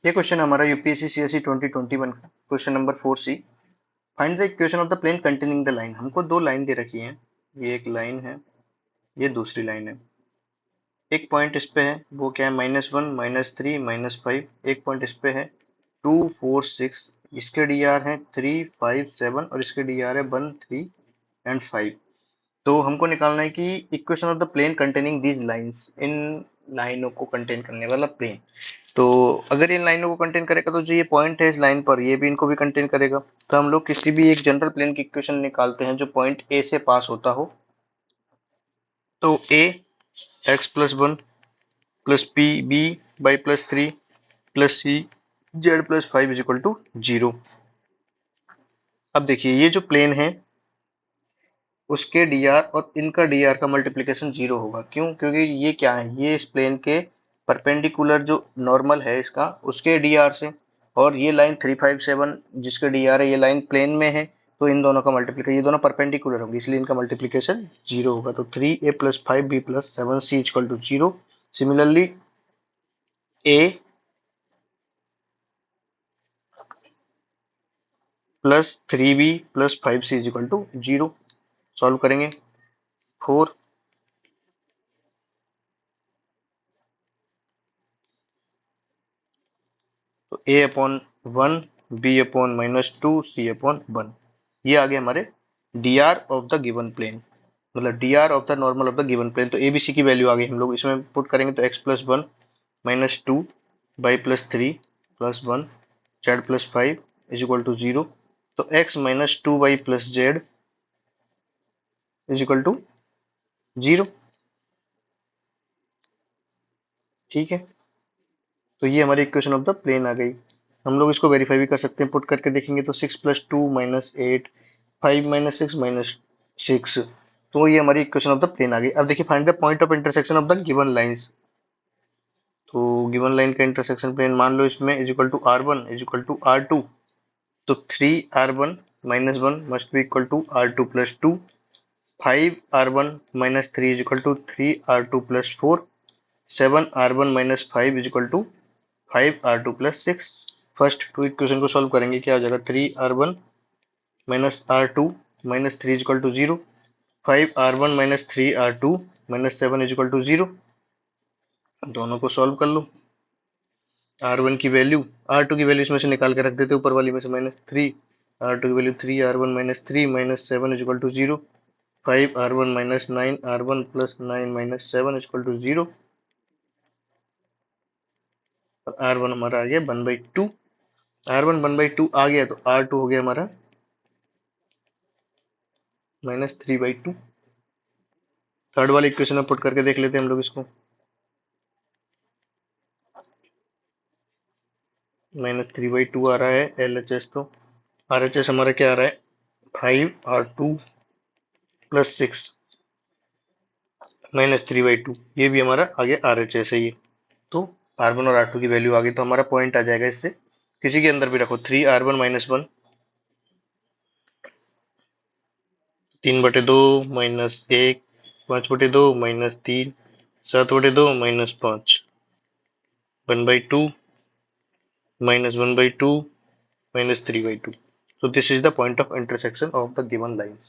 ये क्वेश्चन हमारा UPSC CSC 2021 का question number 4C। Find the equation of the plane containing the line. हमको दो लाइन दे रखी है, ये एक लाइन है, ये दूसरी लाइन है। एक पॉइंट इस पे है, वो क्या है, -1 -3 -5। एक पॉइंट इस पे है 2 4 6। इसके डी आर है 3 5 7 और इसके डी आर है 1 3 एंड 5। तो हमको निकालना है कि equation of the plane containing these lines, इन लाइनों को कंटेन करने वाला प्लेन। तो अगर इन लाइनों को कंटेन करेगा तो जो ये पॉइंट है इस लाइन पर, ये भी इनको भी कंटेन करेगा। तो हम लोग किसी भी एक जनरल प्लेन की इक्वेशन निकालते हैं जो पॉइंट ए से पास होता हो। तो A x+1 plus P B by +3 plus C z+5 is equal to 0। अब देखिए ये जो प्लेन है उसके डी आर और इनका डी आर का मल्टीप्लीकेशन 0 होगा। क्यों? क्योंकि ये क्या है, ये इस प्लेन के परपेंडिकुलर जो नॉर्मल है इसका, उसके डी आर से। और ये लाइन 357 जिसके डी आर है, ये लाइन प्लेन में है। तो इन दोनों का मल्टीप्लीकेशन, ये दोनों परपेंडिकुलर होंगे इसलिए इनका मल्टीप्लीकेशन 0 होगा। तो 3a+5b+7c equal to 0। Similarly a +3b+5c equal to 0। Solve करेंगे। 4 तो a/1 b/-2 c/1। ये आ गए हमारे D R of the given plane, मतलब D R of the normal of the given plane. तो एबीसी की वैल्यू आ गई, हम लोग इसमें पुट करेंगे तो x+1 -2 by +3 +1 z+5 is equal to 0। तो x -2 by plus Z is equal to 0। ठीक है, तो ये हमारी इक्वेशन ऑफ द प्लेन आ गई। हम लोग इसको वेरीफाई भी कर सकते हैं, पुट करके देखेंगे तो 6+2 -8 5 -6 -6। तो ये हमारी इक्वेशन ऑफ द प्लेन आ गई। अब देखिए find the point of intersection of the given lines. तो गिवन लाइन का इंटरसेक्शन प्लेन मान लो इसमें is equal to r1 is equal to r2। तो 3r1 -1 must be equal to r2 plus 2। 5r1 -3 is equal to 3r2 plus 4। 7r1 -5 is equal to 5r2 plus 6। First two equation को solve करेंगे, क्या हो जाएगा, 3r1 -r2 -3 is equal to 0। 5r1 -3r2 -7 is equal to 0। दोनों को solve कर लो। r1 की value, r2 की वैल्यू इसमें से निकाल के रख देते ऊपर वाली में से, -3। r2 की value 3r1 -3 -7 is equal to 0। 5r1 -9r1 plus 9 -7 is equal to 0। और r1 हमारा आ गया 1/2। r1 1/2 आ गया तो r2 हो गया हमारा -3/2। थर्ड वाली इक्वेशन में पुट करके देख लेते हैं हम लोग इसको। -3/2 आ रहा है LHS। तो RHS हमारा क्या आ रहा है, 5r2 प्लस 6 -3/2। ये भी हमारा आ गया RHS है ये। तो R1 और R2 की वैल्यू आ गई, तो हमारा पॉइंट आ जाएगा इससे। किसी के अंदर भी रखो, 3r1 -1, 3/2 -1, 5/2 -3, 7/2 -5, 1/2 -1/2 -3/2। So this is the point of intersection of the given lines.